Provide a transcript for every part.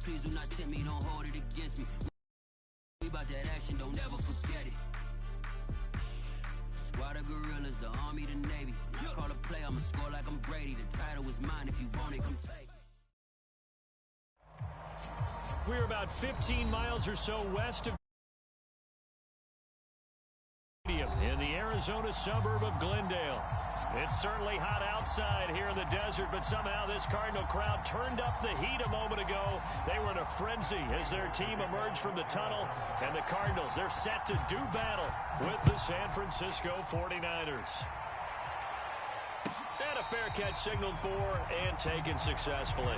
Please do not tempt me, don't hold it against me. We about that action, don't ever forget it. Squad of gorillas, the army, the navy. When I call a play, I'ma score like I'm Brady. The title is mine, if you want it, come take it. We're about 15 miles or so west of in the Arizona suburb of Glendale. It's certainly hot outside here in the desert, but somehow this Cardinal crowd turned up the heat a moment ago. They were in a frenzy as their team emerged from the tunnel, and the Cardinals, they're set to do battle with the San Francisco 49ers. And a fair catch signaled for and taken successfully.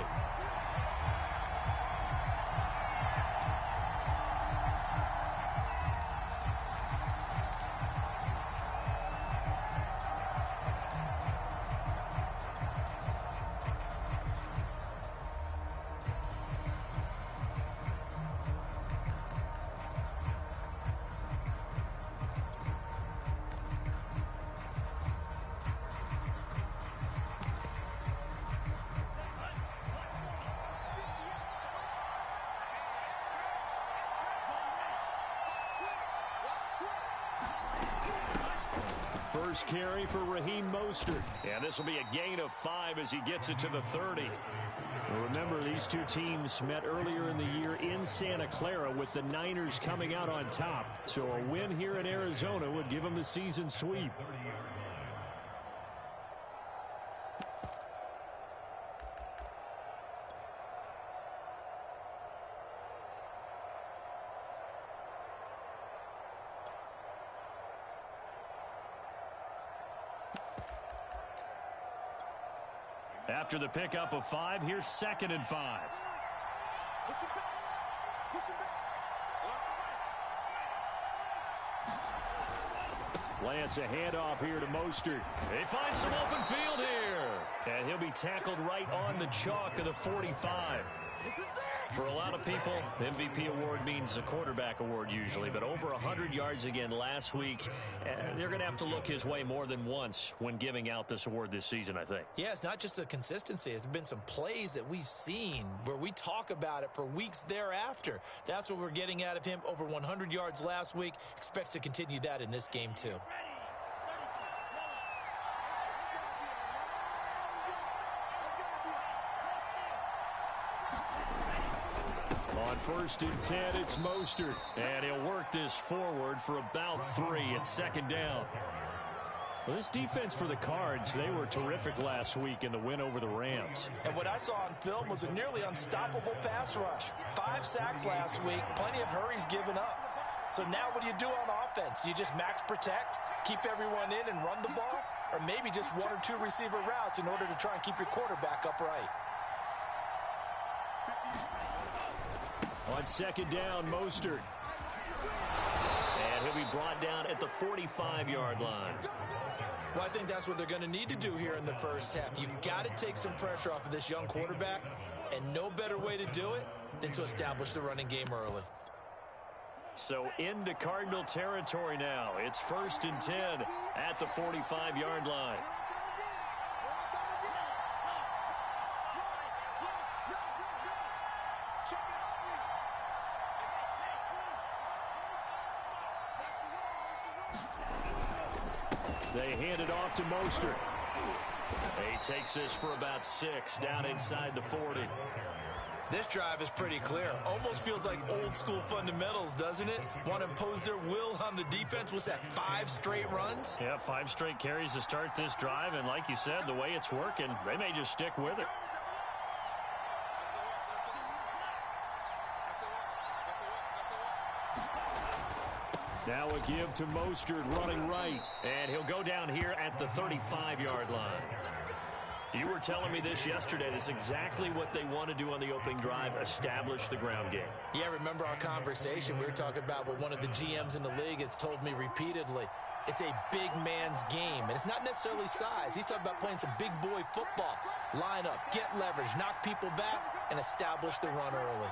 First carry for Raheem Mostert. And this will be a gain of 5 as he gets it to the 30. Well, remember, these two teams met earlier in the year in Santa Clara with the Niners coming out on top. So a win here in Arizona would give them the season sweep. After the pickup of 5, here's 2nd and 5. Lance, a handoff here to Mostert. They find some open field here. And he'll be tackled right on the chalk of the 45. For a lot of people, the MVP award means a quarterback award usually, but over 100 yards again last week. They're going to have to look his way more than once when giving out this award this season, I think. Yeah, it's not just the consistency. It's been some plays that we've seen where we talk about it for weeks thereafter. That's what we're getting out of him. Over 100 yards last week. Expects to continue that in this game, too. On 1st and 10, it's Mostert. And he'll work this forward for about 3 at 2nd down. Well, this defense for the Cards, they were terrific last week in the win over the Rams. And what I saw on film was a nearly unstoppable pass rush. 5 sacks last week, plenty of hurries given up. So now what do you do on offense? You just max protect, keep everyone in and run the ball, or maybe just 1 or 2 receiver routes in order to try and keep your quarterback upright. On 2nd down, Mostert. And he'll be brought down at the 45-yard line. Well, I think that's what they're going to need to do here in the first half. You've got to take some pressure off of this young quarterback, and no better way to do it than to establish the running game early. So into Cardinal territory now. It's 1st and 10 at the 45-yard line. They hand it off to Mostert. He takes this for about 6 down inside the 40. This drive is pretty clear. Almost feels like old school fundamentals, doesn't it? Want to impose their will on the defense. Was that 5 straight runs? Yeah, 5 straight carries to start this drive. And like you said, the way it's working, they may just stick with it. Now a give to Mostert running right. And he'll go down here at the 35-yard line. You were telling me this yesterday. That's exactly what they want to do on the opening drive, establish the ground game. Yeah, remember our conversation. We were talking about what one of the GMs in the league has told me repeatedly. It's a big man's game, and it's not necessarily size. He's talking about playing some big boy football. Line up, get leverage, knock people back, and establish the run early.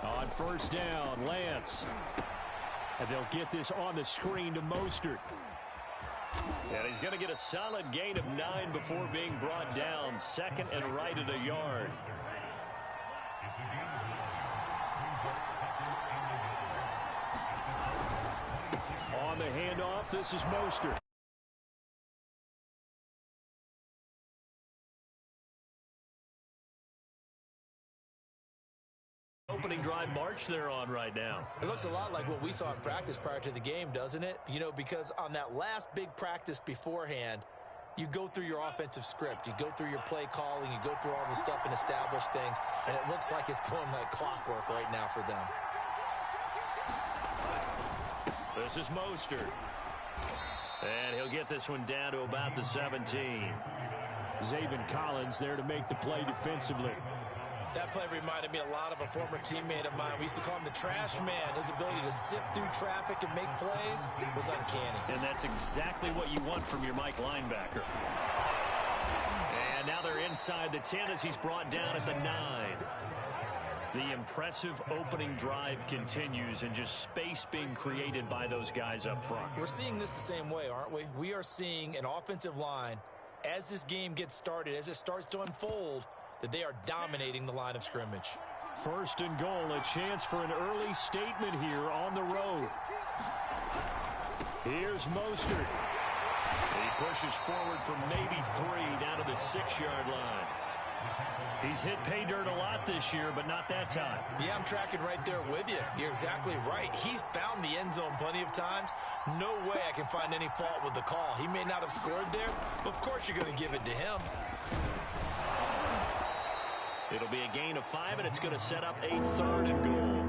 On 1st down, Lance. And they'll get this on the screen to Mostert. And he's going to get a solid gain of 9 before being brought down. Second and right at a yard. On the handoff, this is Mostert. Opening drive march they're on right now. It looks a lot like what we saw in practice prior to the game, doesn't it? You know, because on that last big practice beforehand, you go through your offensive script. You go through your play calling. You go through all the stuff and establish things. And it looks like it's going like clockwork right now for them. This is Mostert. And he'll get this one down to about the 17. Zaven Collins there to make the play defensively. That play reminded me a lot of a former teammate of mine. We used to call him the trash man. His ability to sift through traffic and make plays was uncanny. And that's exactly what you want from your Mike linebacker. And now they're inside the 10 as he's brought down at the 9. The impressive opening drive continues and just space being created by those guys up front. We're seeing this the same way, aren't we? We are seeing an offensive line, as this game gets started, as it starts to unfold, that they are dominating the line of scrimmage. First and goal, a chance for an early statement here on the road. Here's Mostert. He pushes forward from maybe 3 down to the 6-yard line. He's hit pay dirt a lot this year, but not that time. Yeah, I'm tracking right there with you. You're exactly right. He's found the end zone plenty of times. No way I can find any fault with the call. He may not have scored there, but of course you're going to give it to him. It'll be a gain of 5, and it's going to set up a 3rd and goal.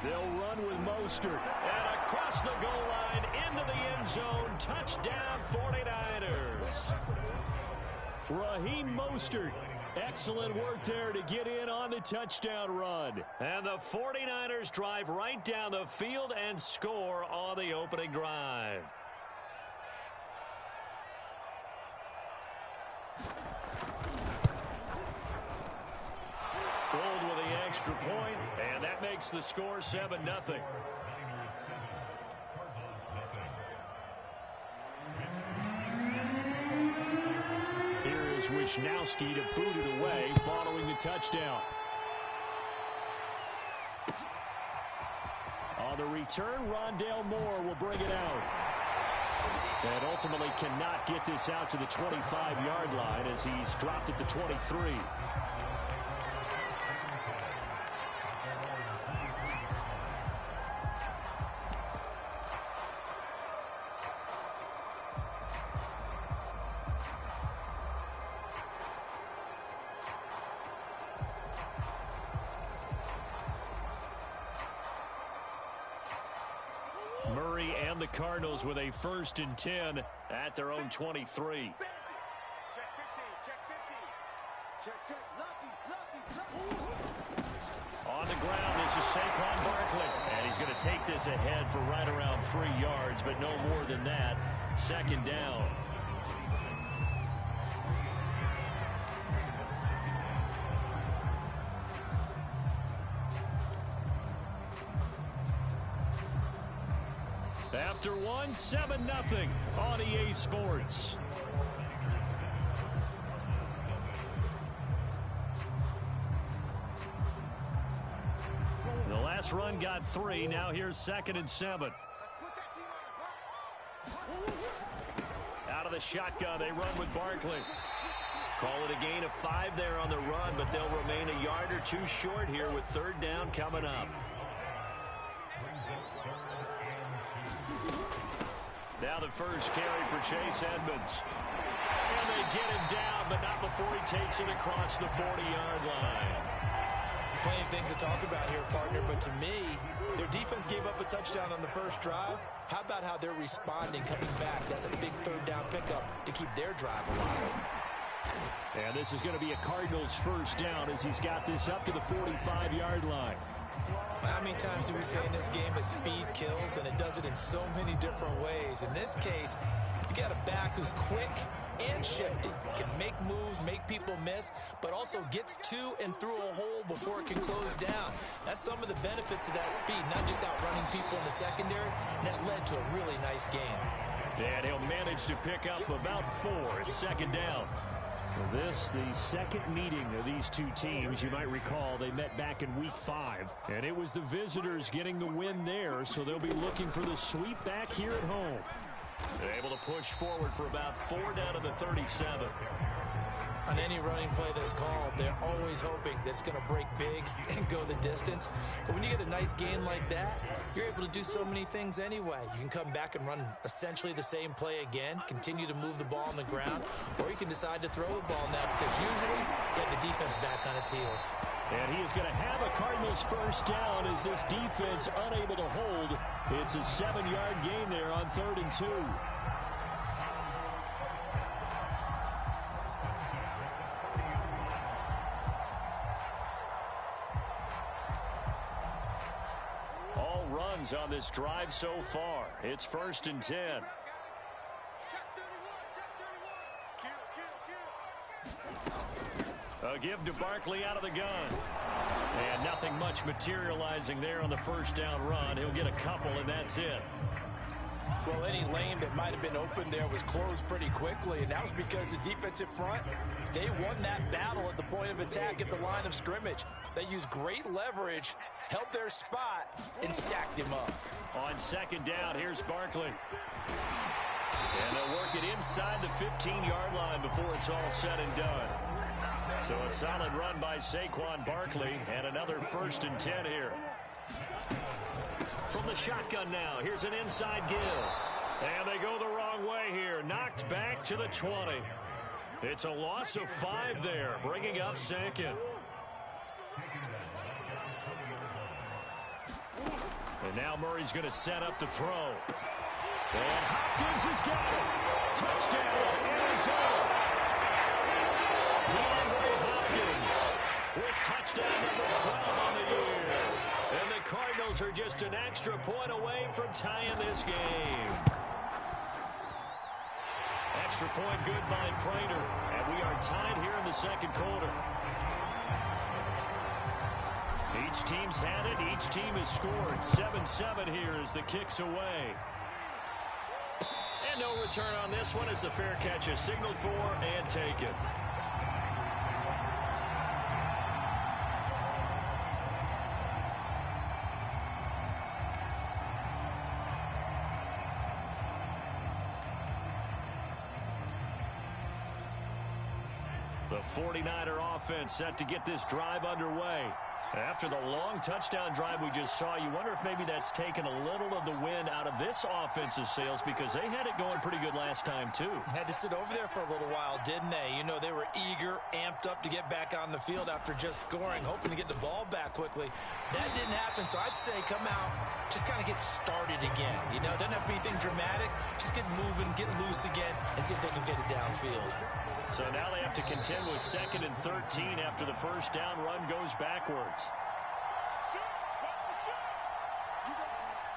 They'll run with Mostert. And across the goal line, into the end zone. Touchdown, 49ers. Raheem Mostert. Excellent work there to get in on the touchdown run. And the 49ers drive right down the field and score on the opening drive. Gold with the extra point, and that makes the score 7-0. Here is Wisnowski to boot it away following the touchdown. On the return, Rondale Moore will bring it out. And ultimately cannot get this out to the 25-yard line as he's dropped at the 23. Murray and the Cardinals with a 1st and 10 at their own 23. Check 15, check 15. Check. On the ground, this is Saquon Barkley. And he's going to take this ahead for right around 3 yards, but no more than that. 2nd down. After 1, 7-0 on EA Sports. The last run got 3. Now here's 2nd and 7. Out of the shotgun, they run with Barkley. Call it a gain of 5 there on the run, but they'll remain a yard or 2 short here with 3rd down coming up. Now the first carry for Chase Edmonds. And they get him down, but not before he takes it across the 40-yard line. Plenty of things to talk about here, partner, but to me, their defense gave up a touchdown on the first drive. How about how they're responding, coming back? That's a big 3rd down pickup to keep their drive alive. And this is going to be a Cardinals 1st down as he's got this up to the 45-yard line. How many times do we say in this game that speed kills, and it does it in so many different ways? In this case, you got a back who's quick, and shifty. Can make moves, make people miss, but also gets to and through a hole before it can close down. That's some of the benefits of that speed, not just outrunning people in the secondary, and that led to a really nice game. And he'll manage to pick up about 4. It's second down. This, the second meeting of these two teams. You might recall they met back in week 5, and it was the visitors getting the win there, so they'll be looking for the sweep back here at home. They're able to push forward for about 4 down to the 37. On any running play that's called, they're always hoping that it's going to break big and go the distance. But when you get a nice game like that, you're able to do so many things anyway. You can come back and run essentially the same play again, continue to move the ball on the ground, or you can decide to throw the ball now because usually you have the defense back on its heels. And he is going to have a Cardinals first down as this defense unable to hold. It's a 7-yard gain there on 3rd and 2. All runs on this drive so far. It's 1st and 10. A give to Barkley out of the gun. And nothing much materializing there on the first down run. He'll get a couple, and that's it. Well, any lane that might have been open there was closed pretty quickly, and that was because the defensive front, they won that battle at the point of attack at the line of scrimmage. They used great leverage, held their spot, and stacked him up. On second down, here's Barkley. And they'll work it inside the 15-yard line before it's all said and done. So a solid run by Saquon Barkley, and another 1st and 10 here. From the shotgun now, here's an inside give. And they go the wrong way here. Knocked back to the 20. It's a loss of 5 there, bringing up 2nd. And now Murray's going to set up to throw. And Hopkins has got it. Touchdown, Arizona. DeAndre Hopkins with touchdown number 12 on the year. And the Cardinals are just an extra point away from tying this game. Extra point good by Prater. And we are tied here in the second quarter. Each team's had it. Each team has scored. 7-7 here as the kick's away. And no return on this one as the fair catch is signaled for and taken. The 49er offense set to get this drive underway. After the long touchdown drive we just saw, you wonder if maybe that's taken a little of the wind out of this offensive sails because they had it going pretty good last time, too. Had to sit over there for a little while, didn't they? You know, they were eager, amped up to get back on the field after just scoring, hoping to get the ball back quickly. That didn't happen, so I'd say come out, just kind of get started again. You know, it doesn't have to be anything dramatic. Just get moving, get loose again, and see if they can get it downfield. So now they have to contend with 2nd and 13 after the first down run goes backwards.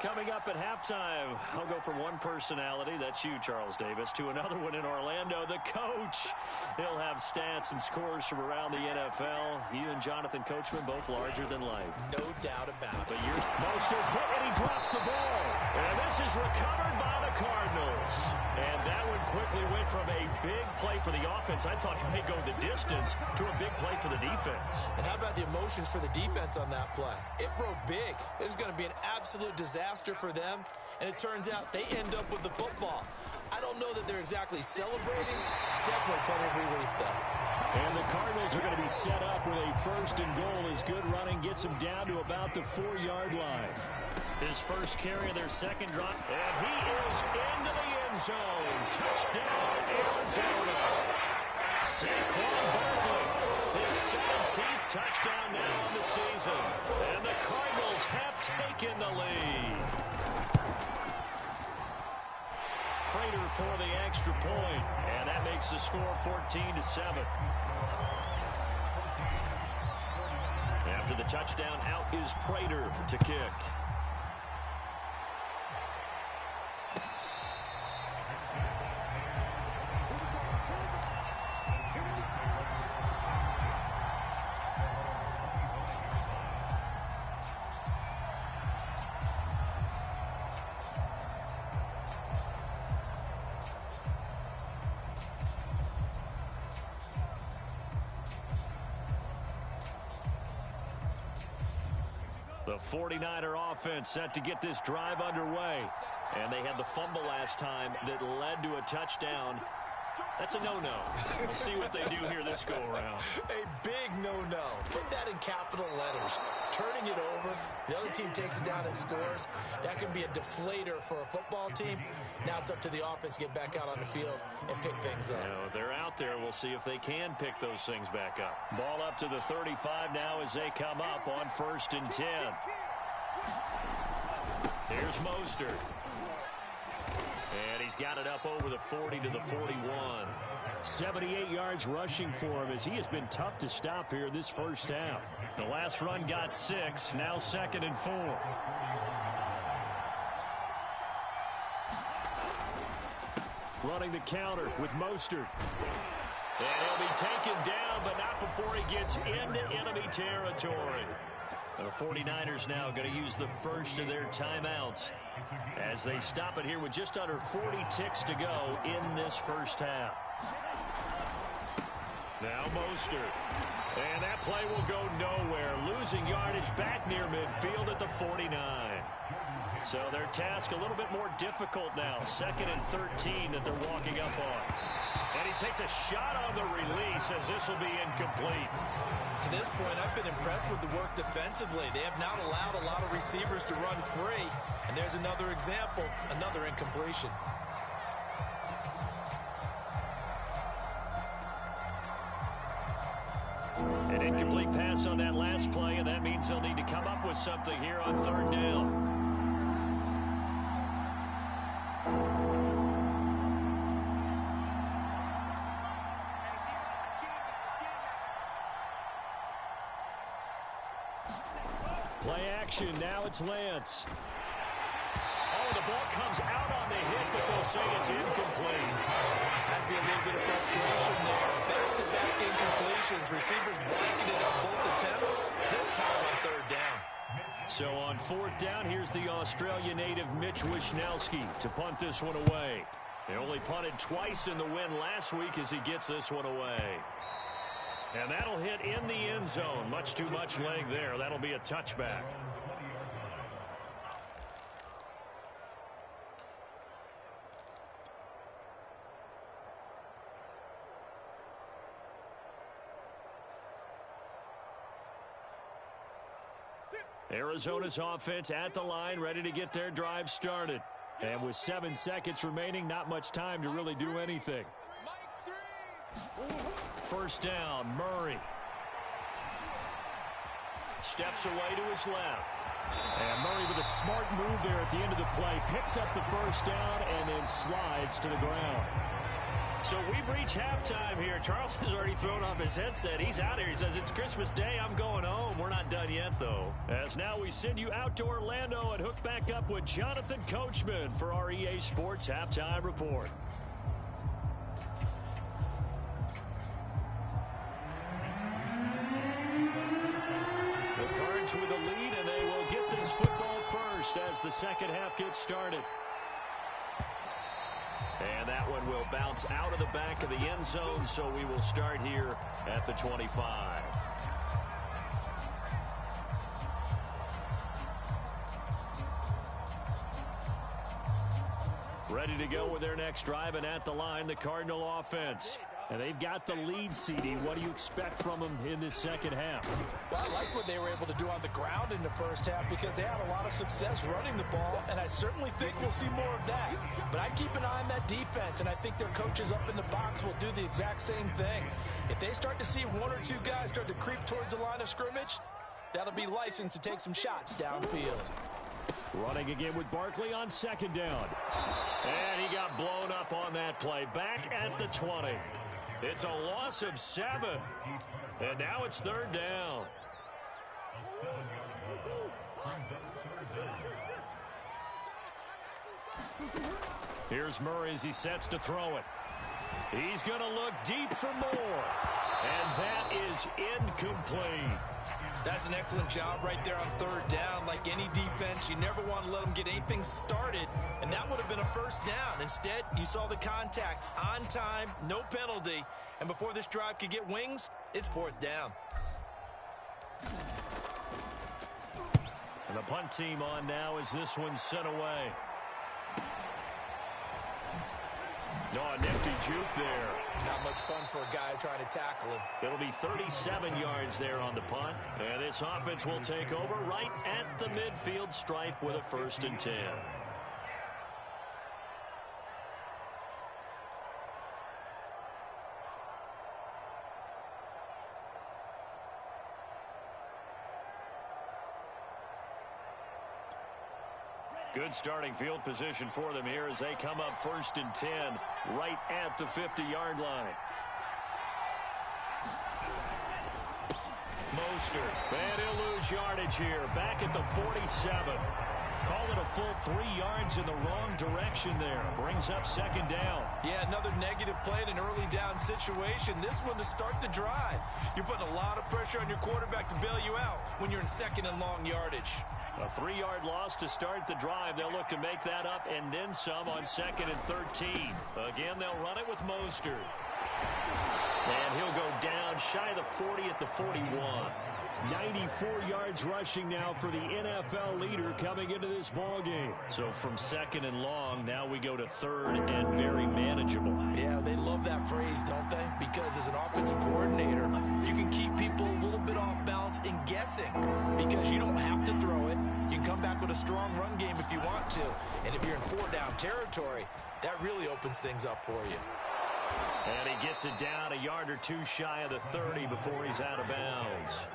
Coming up at halftime, I'll go from one personality, that's you, Charles Davis, to another one in Orlando, the coach. He'll have stats and scores from around the NFL. You and Jonathan Coachman, both larger than life. No doubt about it. But you're Mostert hit and he drops the ball. And this is recovered by the Cardinals. And that one quickly went from a big play for the offense, I thought he may go the distance, to a big play for the defense. And how about the emotions for the defense on that play? It broke big. It was going to be an absolute disaster for them, and it turns out they end up with the football. I don't know that they're exactly celebrating. Definitely plenty of relief, though. And the Cardinals are going to be set up with a 1st and goal as good running gets them down to about the 4-yard line. His first carry of their second drop, and he is into the end zone. Touchdown, Arizona. Saquon Barkley, his 17th touchdown now on the season. And the Cardinals have taken the lead. Prater for the extra point, and that makes the score 14-7. After the touchdown, out is Prater to kick. The 49er offense set to get this drive underway. And they had the fumble last time that led to a touchdown. That's a no-no. We'll see what they do here this go-around. A big no-no. Put that in capital letters. Turning it over, the other team takes it down and scores. That can be a deflator for a football team. Now it's up to the offense to get back out on the field and pick things up. They're out there. We'll see if they can pick those things back up. Ball up to the 35 now as they come up on 1st and 10. Here's Mostert. And he's got it up over the 40 to the 41. 78 yards rushing for him as he has been tough to stop here this first half. The last run got 6, now 2nd and 4. Running the counter with Mostert. And he'll be taken down, but not before he gets into enemy territory. The 49ers now going to use the first of their timeouts as they stop it here with just under 40 ticks to go in this first half. Now Mostert. And that play will go nowhere. Losing yardage back near midfield at the 49. So their task a little bit more difficult now. 2nd and 13 that they're walking up on. And he takes a shot on the release as this will be incomplete. To this point, I've been impressed with the work defensively. They have not allowed a lot of receivers to run free. And there's another example, another incompletion. An incomplete pass on that last play, and that means they'll need to come up with something here on 3rd down. Play action, now it's Lance. Oh, the ball comes out on the hit, but they'll say it's incomplete. Has to be a little bit of frustration there. Back-to-back incompletions. Receivers blanketed on both attempts, this time on 3rd down. So on 4th down, here's the Australia native Mitch Wishnowsky to punt this one away. He only punted twice in the win last week as he gets this one away. And that'll hit in the end zone. Much too much leg there. That'll be a touchback. Arizona's offense at the line, ready to get their drive started. And with 7 seconds remaining, not much time to really do anything. 1st down, Murray. Steps away to his left. And Murray with a smart move there at the end of the play. Picks up the 1st down and then slides to the ground. So we've reached halftime here. Charles has already thrown off his headset. He's out here. He says, it's Christmas Day. I'm going home. We're not done yet, though. As now we send you out to Orlando and hook back up with Jonathan Coachman for our EA Sports Halftime Report. The Cards with a lead, and they will get this football first as the second half gets started. And that one will bounce out of the back of the end zone, so we will start here at the 25. Ready to go with their next drive, and at the line, the Cardinal offense. And they've got the lead, CD. What do you expect from them in this second half? Well, I like what they were able to do on the ground in the first half because they had a lot of success running the ball, and I certainly think we'll see more of that. But I'd keep an eye on that defense, and I think their coaches up in the box will do the exact same thing. If they start to see 1 or 2 guys start to creep towards the line of scrimmage, that'll be licensed to take some shots downfield. Running again with Barkley on 2nd down. And he got blown up on that play. Back at the 20. It's a loss of 7. And now it's 3rd down. Here's Murray as he sets to throw it. He's going to look deep for more. And that is incomplete. That's an excellent job right there on 3rd down. Like any defense, you never want to let them get anything started, and that would have been a 1st down. Instead, you saw the contact on time, no penalty, and before this drive could get wings, it's 4th down. And the punt team on now as this one's sent away. A nifty juke there. Not much fun for a guy trying to tackle him. It'll be 37 yards there on the punt. And this offense will take over right at the midfield stripe with a 1st and 10. Good starting field position for them here as they come up 1st and 10 right at the 50-yard line. Mostert, and he'll lose yardage here. Back at the 47. Call it a full 3 yards in the wrong direction there. Brings up 2nd down. Yeah, another negative play in an early down situation. This one to start the drive. You're putting a lot of pressure on your quarterback to bail you out when you're in 2nd and long yardage. A 3-yard loss to start the drive. They'll look to make that up and then some on 2nd and 13. Again, they'll run it with Mostert. And he'll go down shy of the 40 at the 41. 94 yards rushing now for the NFL leader coming into this ball game. So from 2nd and long, now we go to 3rd and very manageable. Yeah, they love that phrase, don't they? Because as an offensive coordinator, you can keep people a little bit off balance and guessing because you don't have to throw it. You can come back with a strong run game if you want to. And if you're in 4-down territory, that really opens things up for you. And he gets it down a yard or two shy of the 30 before he's out of bounds.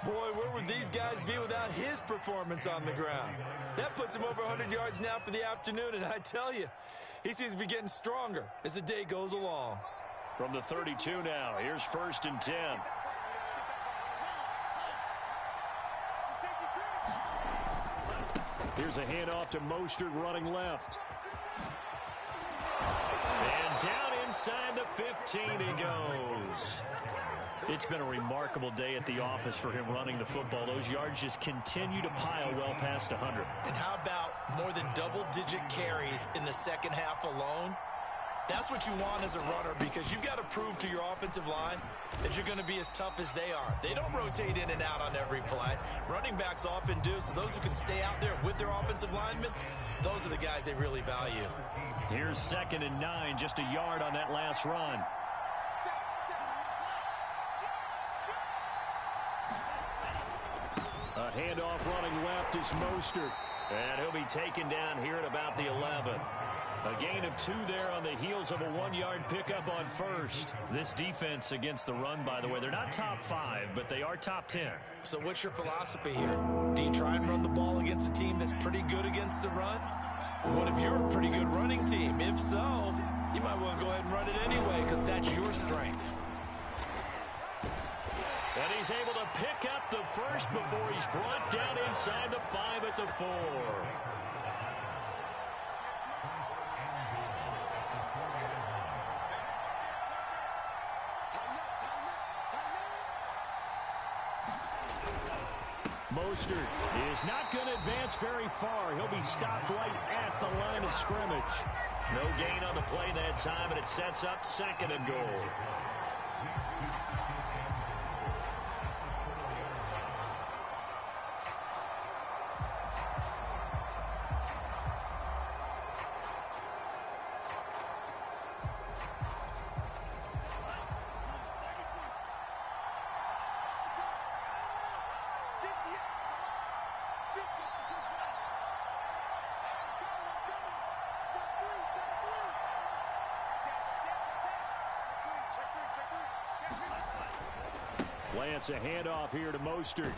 Boy, where would these guys be without his performance on the ground? That puts him over 100 yards now for the afternoon, and I tell you, he seems to be getting stronger as the day goes along. From the 32 now, here's 1st and 10. Here's a handoff to Mostert running left. And down inside the 15 he goes. It's been a remarkable day at the office for him running the football. Those yards just continue to pile well past 100. And how about more than double-digit carries in the second half alone? That's what you want as a runner because you've got to prove to your offensive line that you're going to be as tough as they are. They don't rotate in and out on every play. Running backs often do, so those who can stay out there with their offensive linemen, those are the guys they really value. Here's 2nd and 9, just a yard on that last run. A handoff running left is Mostert. And he'll be taken down here at about the 11. A gain of 2 there on the heels of a 1-yard pickup on 1st. This defense against the run, by the way, they're not top 5, but they are top 10. So what's your philosophy here? Do you try and run the ball against a team that's pretty good against the run? What if you're a pretty good running team? If so, you might want to go ahead and run it anyway because that's your strength. And he's able to pick up the first before he's brought down inside the 5 at the 4. Mostert is not going to advance very far. He'll be stopped right at the line of scrimmage. No gain on the play that time, and it sets up 2nd and goal. Lance, a handoff here to Mostert.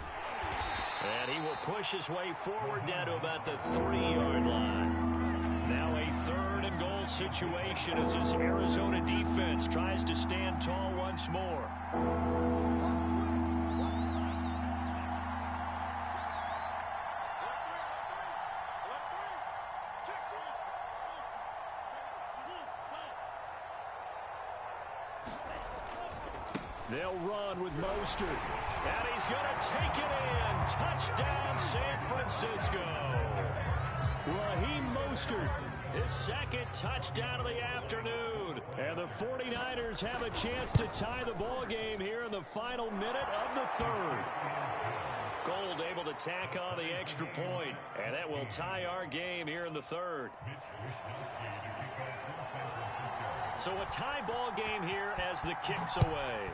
And he will push his way forward down to about the 3-yard line. Now a 3rd and goal situation as this Arizona defense tries to stand tall once more. They'll run with Mostert. And he's going to take it in. Touchdown, San Francisco. Raheem Mostert, his 2nd touchdown of the afternoon. And the 49ers have a chance to tie the ball game here in the final minute of the 3rd. Gold able to tack on the extra point, and that will tie our game here in the third. So a tie ball game here as the kick's away.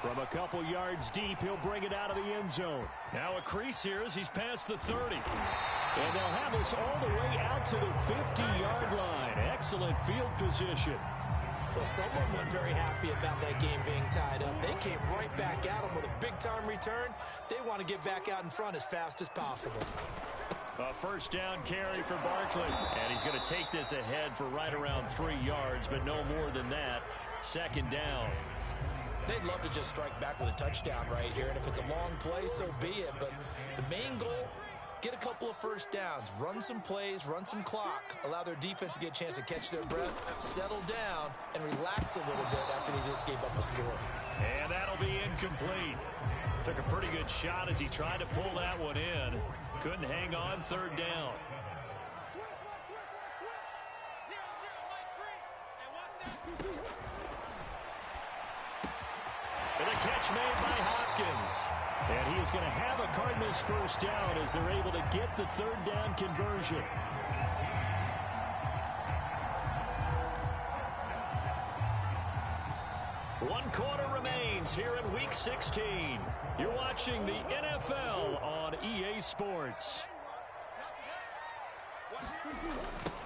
From a couple yards deep, he'll bring it out of the end zone. Now a crease here as he's past the 30. And they'll have us all the way out to the 50-yard line. Excellent field position. Well, someone wasn't very happy about that game being tied up. They came right back at him with a big-time return. They want to get back out in front as fast as possible. A first down carry for Barkley. And he's going to take this ahead for right around 3 yards, but no more than that. Second down. They'd love to just strike back with a touchdown right here, and if it's a long play, so be it. But the main goal, get a couple of first downs, run some plays, run some clock, allow their defense to get a chance to catch their breath, settle down, and relax a little bit after they just gave up a score. And that'll be incomplete. Took a pretty good shot as he tried to pull that one in. Couldn't hang on. Third down. And a catch made by Hopkins. And he is going to have a Cardinals first down as they're able to get the third down conversion. One quarter remains here in Week 16. You're watching the NFL on EA Sports.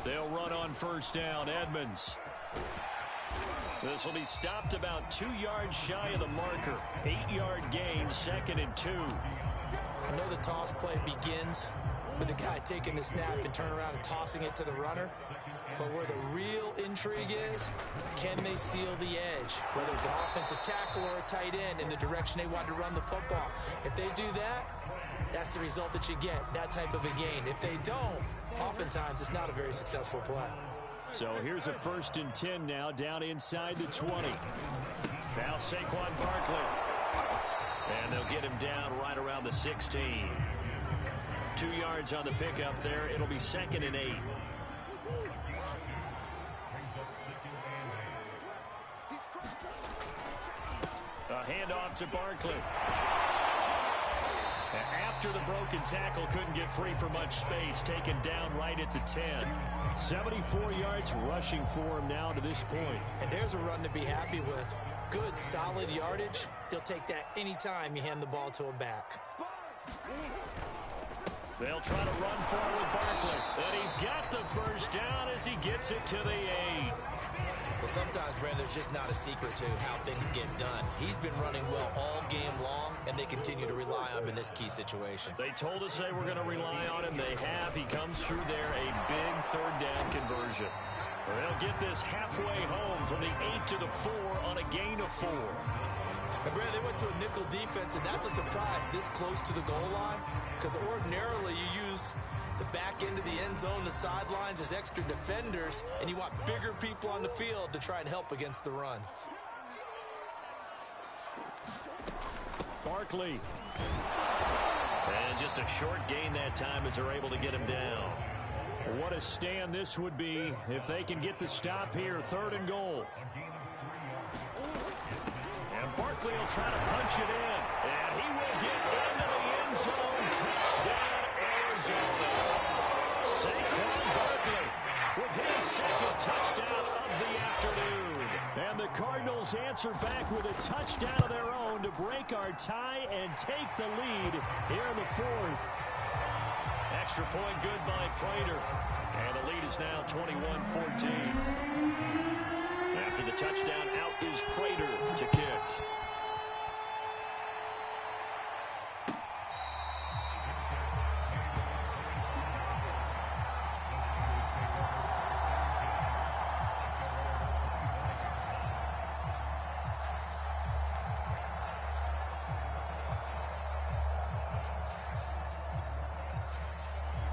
They'll run on first down. Edmonds. This will be stopped about 2 yards shy of the marker. 8-yard gain, 2nd and 2. I know the toss play begins with the guy taking the snap and turn around and tossing it to the runner. But where the real intrigue is, can they seal the edge? Whether it's an offensive tackle or a tight end in the direction they want to run the football. If they do that, that's the result that you get, that type of a gain. If they don't, oftentimes it's not a very successful play. So here's a 1st and 10 now, down inside the 20. Now Saquon Barkley. And they'll get him down right around the 16. 2 yards on the pickup there. It'll be 2nd and 8. A handoff to Barkley. After the broken tackle, couldn't get free for much space. Taken down right at the 10. 74 yards rushing for him now to this point. And there's a run to be happy with. Good, solid yardage. He'll take that anytime you hand the ball to a back. They'll try to run forward Barkley. And he's got the first down as he gets it to the 8. Well, sometimes, Brandon, there's just not a secret to how things get done. He's been running well all game long, and they continue to rely on him in this key situation. They told us they were going to rely on him. They have. He comes through there, a big third down conversion. They'll get this halfway home from the 8 to the 4 on a gain of 4. And, Brandon, they went to a nickel defense, and that's a surprise this close to the goal line, because ordinarily you use the back end of the end zone, the sidelines as extra defenders, and you want bigger people on the field to try and help against the run. Barkley. And just a short gain that time as they're able to get him down. What a stand this would be if they can get the stop here. 3rd and goal. And Barkley will try to punch it in. And he will get into the end zone. Touchdown, Arizona. Saquon Barkley with his 2nd touchdown of the afternoon. And the Cardinals answer back with a touchdown of their own to break our tie and take the lead here in the 4th. Extra point good by Prater. And the lead is now 21-14. After the touchdown, out is Prater to kick.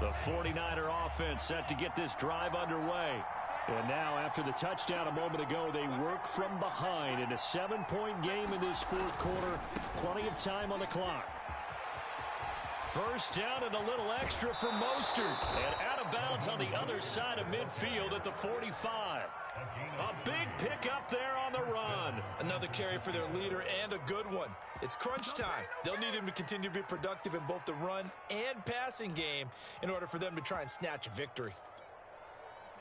The 49er offense set to get this drive underway. And now, after the touchdown a moment ago, they work from behind in a 7-point game in this 4th quarter. Plenty of time on the clock. First down and a little extra for Mostert. And out of bounds on the other side of midfield at the 45. A big pickup there on the run. Another carry for their leader and a good one. It's crunch time. They'll need him to continue to be productive in both the run and passing game in order for them to try and snatch a victory.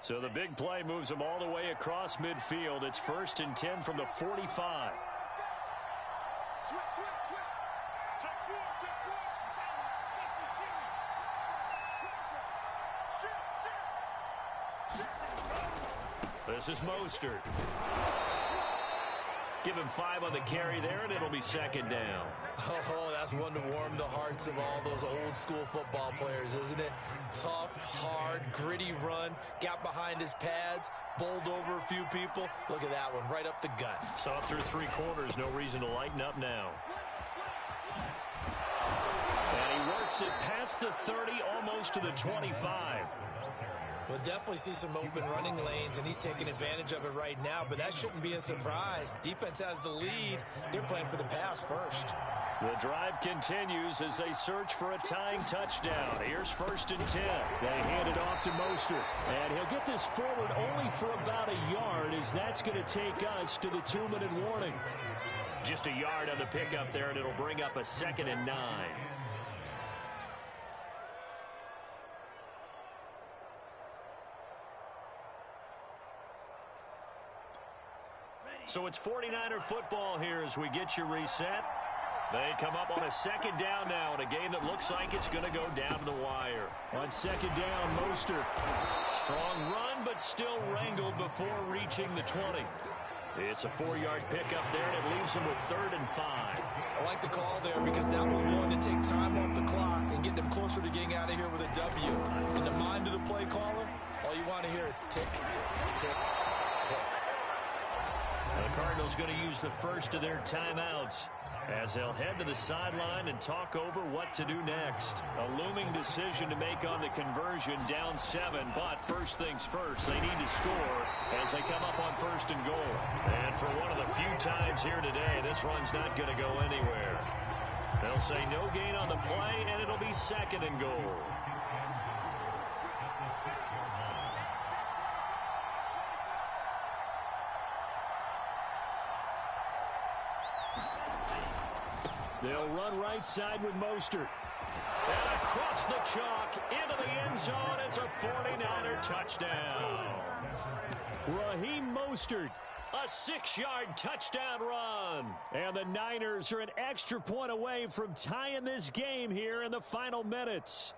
So the big play moves them all the way across midfield. It's 1st and 10 from the 45. Switch. Check four. Shit. This is Mostert. Give him 5 on the carry there, and it'll be 2nd down. Oh, that's one to warm the hearts of all those old school football players, isn't it? Tough, hard, gritty run, got behind his pads, bowled over a few people. Look at that one, right up the gut. Saw through 3 quarters, no reason to lighten up now. And he works it past the 30, almost to the 25. We'll definitely see some open running lanes, and he's taking advantage of it right now, but that shouldn't be a surprise. Defense has the lead. They're playing for the pass first. The drive continues as they search for a tying touchdown. Here's 1st and 10. They hand it off to Mostert, and he'll get this forward only for about a yard, as that's going to take us to the 2-minute warning. Just a yard on the pickup there, and it'll bring up a 2nd and 9. So it's 49er football here as we get you reset. They come up on a 2nd down now in a game that looks like it's going to go down to the wire. On 2nd down, Mostert. Strong run, but still wrangled before reaching the 20. It's a 4-yard pickup there, and it leaves them with 3rd and 5. I like the call there because that was one to take time off the clock and get them closer to getting out of here with a W. In the mind of the play caller, all you want to hear is tick, tick, tick. The Cardinals going to use the first of their timeouts as they'll head to the sideline and talk over what to do next. A looming decision to make on the conversion, down 7, but first things first, they need to score as they come up on 1st and goal. And for one of the few times here today, this run's not going to go anywhere. They'll say no gain on the play, and it'll be 2nd and goal. They'll run right side with Mostert. And across the chalk, into the end zone, it's a 49er touchdown. Raheem Mostert, a 6-yard touchdown run. And the Niners are an extra point away from tying this game here in the final minutes.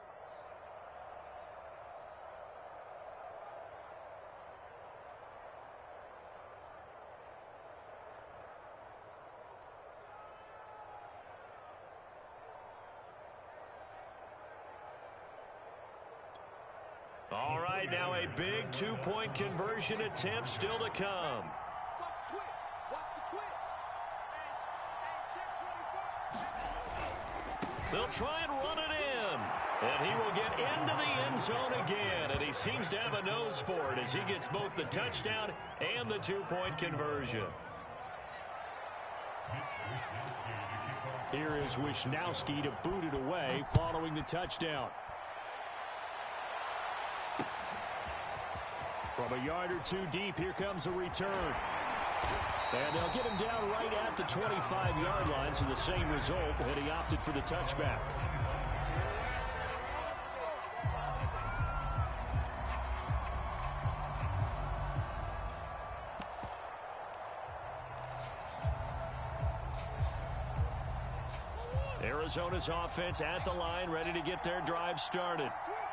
All right, now a big 2-point conversion attempt still to come. They'll try and run it in. And he will get into the end zone again. And he seems to have a nose for it as he gets both the touchdown and the 2-point conversion. Here is Wisnowski to boot it away following the touchdown. From a yard or 2 deep, here comes a return. And they'll get him down right at the 25-yard line, so the same result, and he opted for the touchback. Arizona's offense at the line, ready to get their drive started.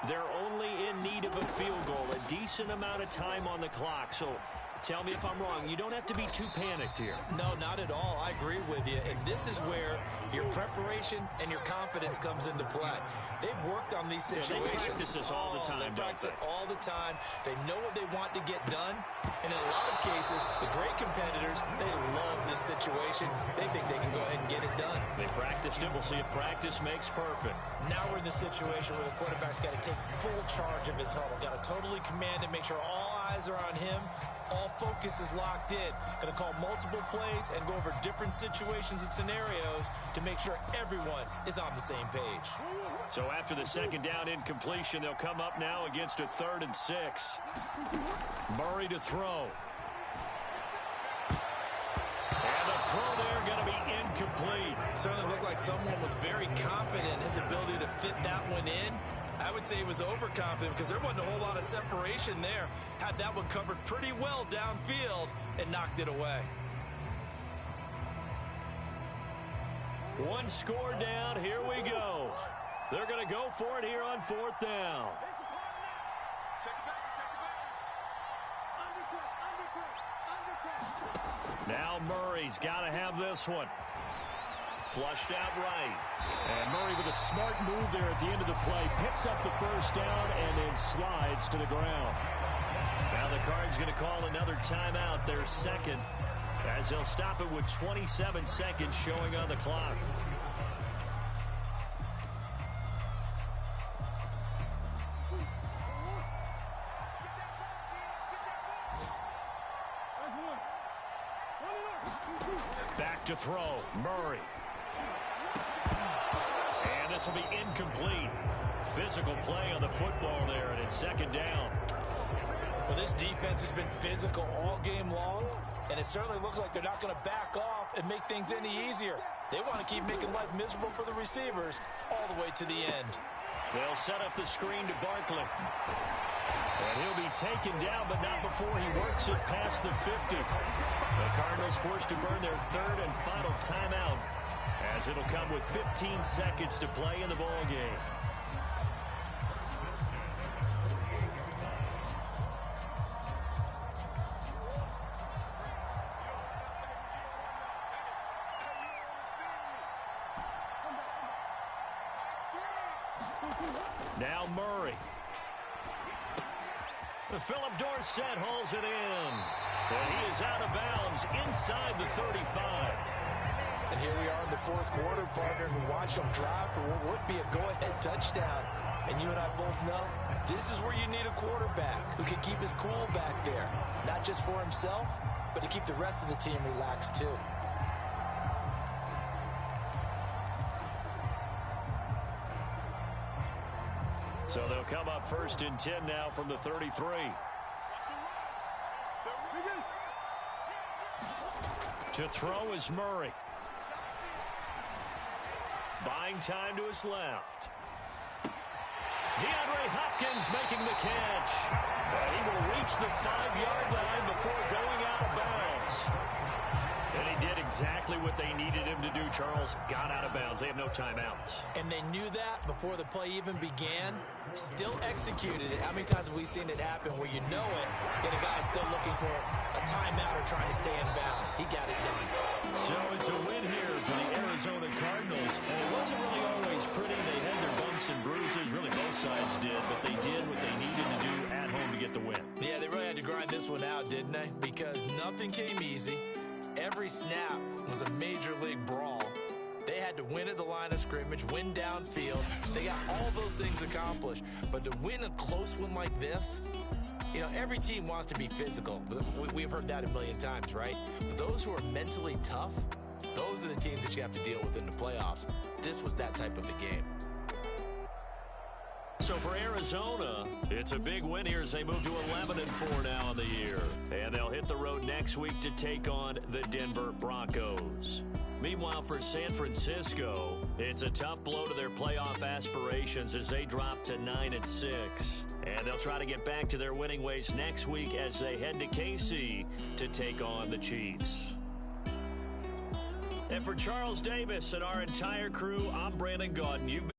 They're only in need of a field goal, a decent amount of time on the clock. So tell me if I'm wrong. You don't have to be too panicked here. No, not at all. I agree with you. And this is where your preparation and your confidence comes into play. They've worked on these situations. They practice this all the time, They practice it all the time. They know what they want to get done. And in a lot of cases, the great competitors, they love this situation. They think they can go ahead and get it done. They practiced it. We'll see if practice makes perfect. Now we're in the situation where the quarterback's got to take full charge of his huddle. Got to totally command it, make sure all eyes are on him. All focus is locked in. Going to call multiple plays and go over different situations and scenarios to make sure everyone is on the same page. So after the 2nd down incompletion, they'll come up now against a 3rd and 6. Murray to throw. And throw there going to be incomplete. Certainly looked like someone was very confident in his ability to fit that one in. I would say he was overconfident because there wasn't a whole lot of separation there. Had that one covered pretty well downfield and knocked it away. One score down. Here we go. They're going to go for it here on 4th down. Now Murray's got to have this one. Flushed out right. And Murray with a smart move there at the end of the play. Picks up the first down and then slides to the ground. Now the Cards going to call another timeout, their second, as they'll stop it with 27 seconds showing on the clock. Back to throw, Murray. And this will be incomplete. Physical play on the football there, and it's 2nd down. Well, this defense has been physical all game long, and it certainly looks like they're not going to back off and make things any easier. They want to keep making life miserable for the receivers all the way to the end. They'll set up the screen to Barkley. And he'll be taken down, but not before he works it past the 50. The Cardinals forced to burn their 3rd and final timeout, as it'll come with 15 seconds to play in the ball game. Now Murray. Philip Dorsett hauls it in. And he is out of bounds inside the 35. And here we are in the 4th quarter, partner, and we watch them drive for what would be a go-ahead touchdown. And you and I both know this is where you need a quarterback who can keep his cool back there. Not just for himself, but to keep the rest of the team relaxed too. So they'll come up 1st and 10 now from the 33. To throw is Murray. Buying time to his left. DeAndre Hopkins making the catch. And he will reach the 5-yard line before going out of bounds. And he did exactly what they needed him to do, Charles. Got out of bounds. They have no timeouts. And they knew that before the play even began. Still executed it. How many times have we seen it happen where you know it, and a guy's still looking for a timeout or trying to stay in bounds? He got it done. So it's a win here for the Arizona Cardinals. And it wasn't really always pretty. They had their bumps and bruises. Really, both sides did. But they did what they needed to do at home to get the win. Yeah, they really had to grind this one out, didn't they? Because nothing came easy. Every snap was a major league brawl. They had to win at the line of scrimmage, win downfield. They got all those things accomplished. But to win a close one like this, you know, every team wants to be physical. We've heard that a million times, right? But those who are mentally tough, those are the teams that you have to deal with in the playoffs. This was that type of a game. So for Arizona, it's a big win here as they move to 11-4 now on the year. And they'll hit the road next week to take on the Denver Broncos. Meanwhile, for San Francisco, it's a tough blow to their playoff aspirations as they drop to 9-6. And they'll try to get back to their winning ways next week as they head to KC to take on the Chiefs. And for Charles Davis and our entire crew, I'm Brandon Gaudin. You've been